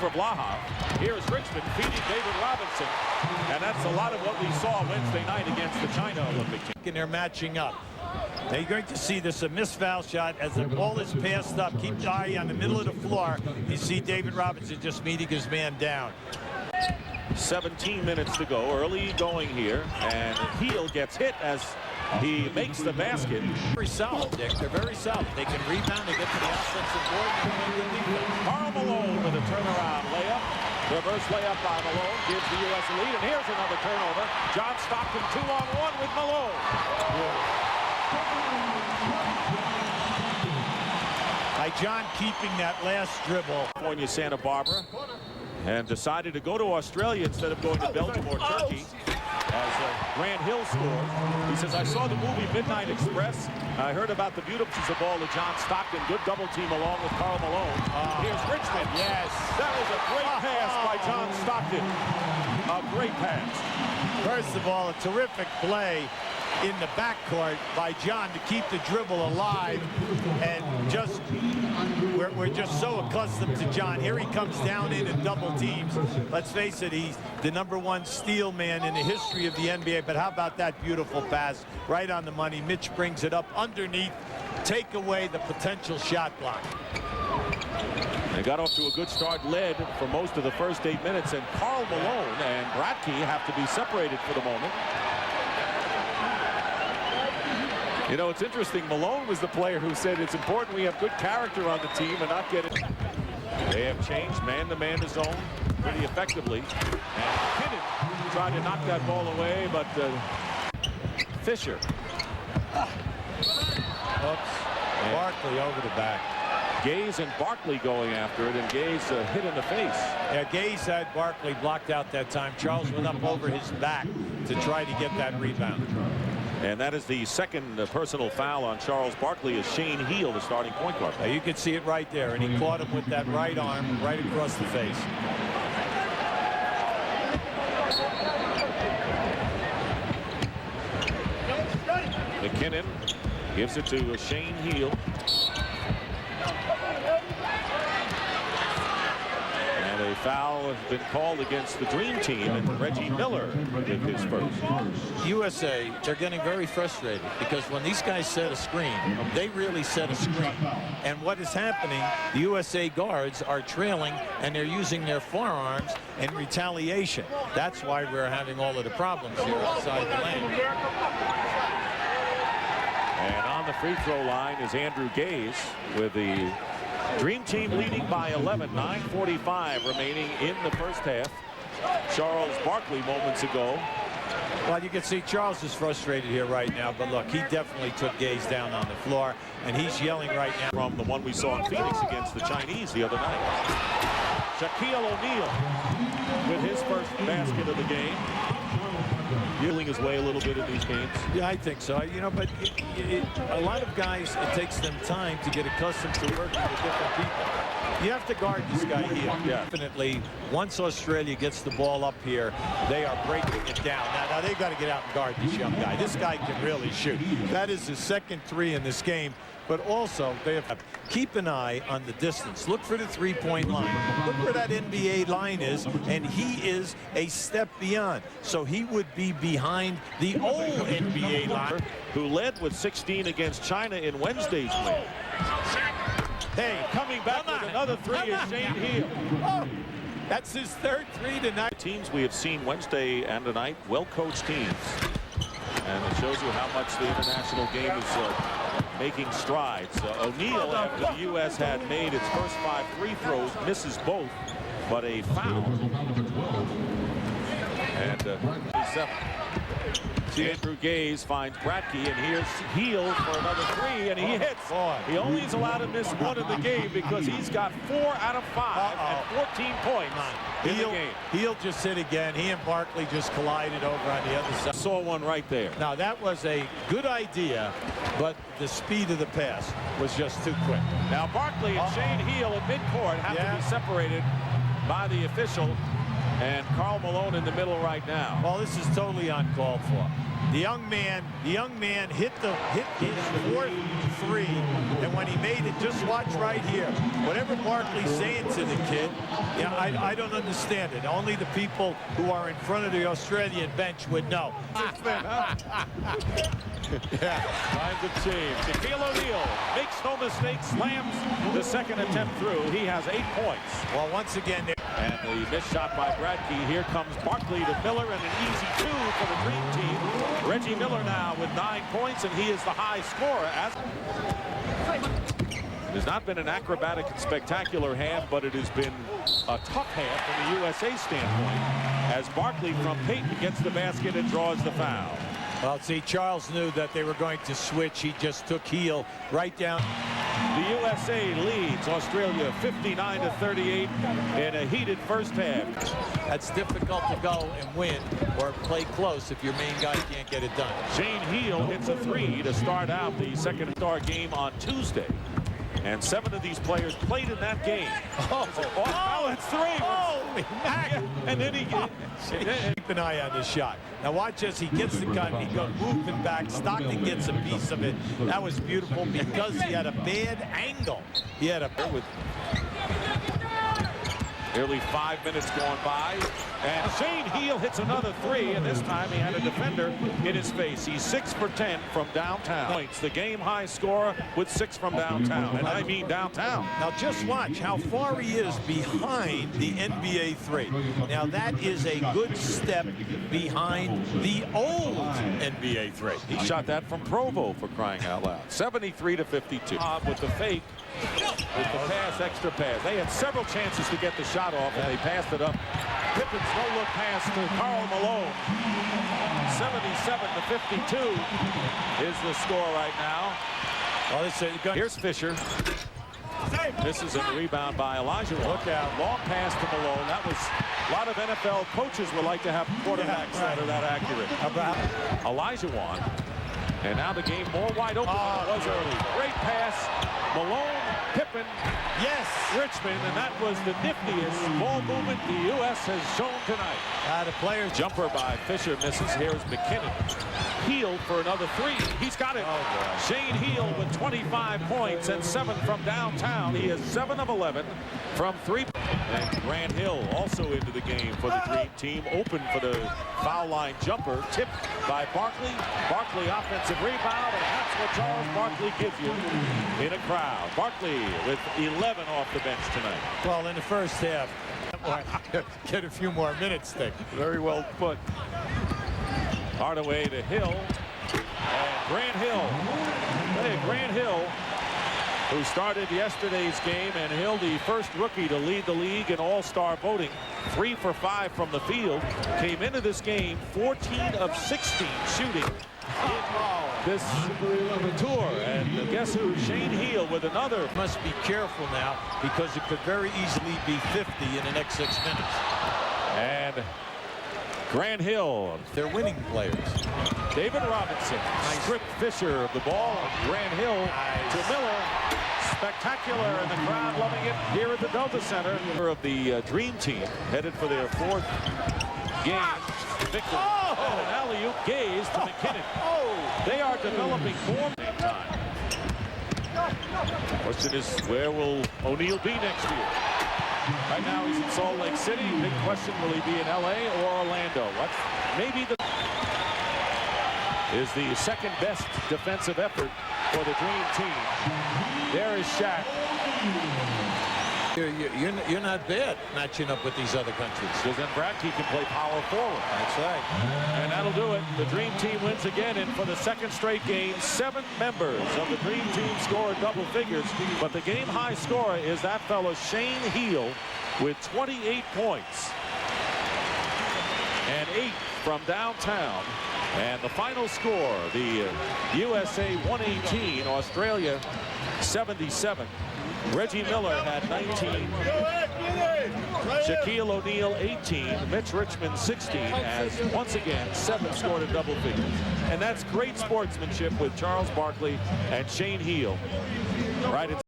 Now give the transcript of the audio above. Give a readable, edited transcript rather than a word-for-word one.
for Blaha. Here's Richmond feeding David Robinson. And that's a lot of what we saw Wednesday night against the China Olympic team. And they're matching up. Now you're going to see this, a missed foul shot as the ball is passed up. Keep the eye on the middle of the floor. You see David Robinson just meeting his man down. 17 minutes to go, early going here, and Heel gets hit as he makes the basket. Very solid, Dick. They're very solid. They can rebound, they get to the offensive board, and they play the defense. Karl Malone with a turnaround layup. Reverse layup by Malone gives the U.S. a lead, and here's another turnover. John Stockton 2-on-1 with Malone. By John keeping that last dribble. California, Santa Barbara, and decided to go to Australia instead of going to Belgium or Turkey. As Grant Hill scores. He says, I saw the movie Midnight Express. I heard about the beautiful ball of John Stockton. Good double team along with Karl Malone. Here's Richmond. Yes. That was a great pass by John Stockton. A great pass. First of all, a terrific play in the backcourt by John to keep the dribble alive. And just, we're just so accustomed to John. Here he comes down in and double teams. Let's face it, he's the #1 steal man in the history of the NBA. But how about that beautiful pass right on the money? Mitch brings it up underneath. Take away the potential shot block. They got off to a good start, led for most of the first 8 minutes, and Karl Malone and Bratke have to be separated for the moment. You know, it's interesting. Malone was the player who said it's important we have good character on the team and not get it. They have changed man-to-man zone pretty effectively. And McKinnon tried to knock that ball away, but Fisher. Oops. Barkley over the back. Gaze and Barkley going after it, and Gaze hit in the face. Yeah, Gaze had Barkley blocked out that time. Charles went up over his back to try to get that rebound. And that is the second personal foul on Charles Barkley as Shane Heel, the starting point guard. Now you can see it right there, and he caught him with that right arm right across the face. McKinnon gives it to Shane Heel. And a foul has been called against the Dream Team, and Reggie Miller with his first. USA, they're getting very frustrated because when these guys set a screen, they really set a screen. And what is happening, the USA guards are trailing and they're using their forearms in retaliation. That's why we're having all of the problems here outside the lane. And on the free throw line is Andrew Gaze with the Dream Team leading by 11. 9:45 remaining in the first half. Charles Barkley moments ago. Well, you can see Charles is frustrated here right now, but look, he definitely took Gaze down on the floor, and he's yelling right now. From the one we saw in Phoenix against the Chinese the other night. Shaquille O'Neal with his first basket of the game. Healing his way a little bit in these games. Yeah, I think so. You know, but a lot of guys, it takes them time to get accustomed to working with different people. You have to guard this guy here. Yeah. Definitely, once Australia gets the ball up here, they are breaking it down. Now they've got to get out and guard this young guy. This guy can really shoot. That is his second three in this game. But also, they have keep an eye on the distance. Look for the three-point line. Look where that NBA line is, and he is a step beyond. So he would be behind the old NBA line. Who led with 16 against China in Wednesday's win. Hey, Coming back with another three is Shane Heel. Oh, that's his third three tonight. Teams we have seen Wednesday and tonight, well-coached teams. And it shows you how much the international game is making strides. O'Neal, after the U.S. had made its first 5 free throws, misses both, but a foul. And 7. Andrew Gaze finds Bratke, and here's Heel for another three, and he hits. He only is allowed to miss one in the game because he's got 4 out of 5 and 14 points in the game. Heel just hit again. He and Barkley just collided over on the other side. Saw one right there. Now that was a good idea, but the speed of the pass was just too quick. Now Barkley and Shane Heel at midcourt have to be separated by the official, and Karl Malone in the middle right now. Well, this is totally uncalled for. The young man hit his fourth three, and when he made it, just watch right here. Whatever Barkley's saying to the kid, yeah, I don't understand it. Only the people who are in front of the Australian bench would know. Yeah. Times have changed. Shaquille O'Neal makes no mistake, slams the second attempt through. He has 8 points. Well, once again, and the missed shot by Bradkey. Here comes Barkley to Miller, and an easy 2 for the Dream Team. Reggie Miller now with 9 points, and he is the high scorer. It has not been an acrobatic and spectacular half, but it has been a tough half from the USA standpoint, as Barkley from Peyton gets the basket and draws the foul. Well, see, Charles knew that they were going to switch. He just took heel right down. The USA leads Australia 59-38 in a heated first half. That's difficult to go and win or play close if your main guy can't get it done. Shane Heal hits a 3 to start out the second star game on Tuesday. And 7 of these players played in that game. Oh, it's 3. Holy Mac. Yeah, and then he keep an eye on this shot. Now watch as he gets the gun. He goes moving back. Stockton gets a piece of it. That was beautiful because he had a bad angle. He had a with nearly 5 minutes going by, and Shane Heal hits another 3, and this time he had a defender in his face. He's 6 for 10 from downtown. Points, the game high scorer with 6 from downtown, and I mean downtown. Now just watch how far he is behind the NBA 3. Now that is a good step behind the old NBA 3. He shot that from Provo, for crying out loud. 73-52. With the fake, with the pass, extra pass. They had several chances to get the shot off, and they passed it up. Pippen's no-look pass to Karl Malone. 77-52 is the score right now. Well, here's Fisher. This is a rebound by Elijah. Look out. Long pass to Malone. That was a lot of NFL coaches would like to have quarterbacks that are that accurate. Elijah won. And now the game more wide open than it was early. Great pass. Malone, Pippen, yes, Richmond, and that was the niftiest ball movement the U.S. has shown tonight. The players. Jumper by Fisher misses. Here's McKinnon. Heal for another 3. He's got it. Shane Heal with 25 points and 7 from downtown. He is 7 of 11 from 3. And Grant Hill also into the game for the Dream Team. Open for the foul line jumper. Tipped by Barkley. Barkley offensive rebound, and that's what Charles Barkley gives you in a crowd. Barkley with 11 off the bench tonight. Well, in the first half, get a few more minutes there. Very well put. Hardaway to Hill. And Grant Hill. Hey, Grant Hill, who started yesterday's game, and Hill, the first rookie to lead the league in all-star voting, 3 for 5 from the field, came into this game 14 of 16 shooting in this tour. And guess who? Shane Heal with another. Must be careful now because it could very easily be 50 in the next 6 minutes. And Grant Hill. They're winning players. David Robinson stripped Fisher of the ball. Grant Hill to Miller. Spectacular, and the crowd loving it here at the Delta Center. Of the Dream Team headed for their 4th game victory. And an alley-oop gaze to McKinnon. They are developing more time. Question is, where will O'Neal be next year? Right now he's in Salt Lake City. Big question, will he be in LA or Orlando? Maybe is the second best defensive effort for the Dream Team. There is Shaq. You're not bad matching up with these other countries. Because then Bradkey can play power forward. That's right. And that'll do it. The Dream Team wins again, and for the second straight game, 7 members of the Dream Team scored double figures. But the game high scorer is that fellow Shane Heal with 28 points. And 8 from downtown. And the final score, the USA 118, Australia 77. Reggie Miller had 19. Shaquille O'Neal 18. Mitch Richmond 16, as once again 7 scored in double figures. And that's great sportsmanship with Charles Barkley and Shane Heal. Right.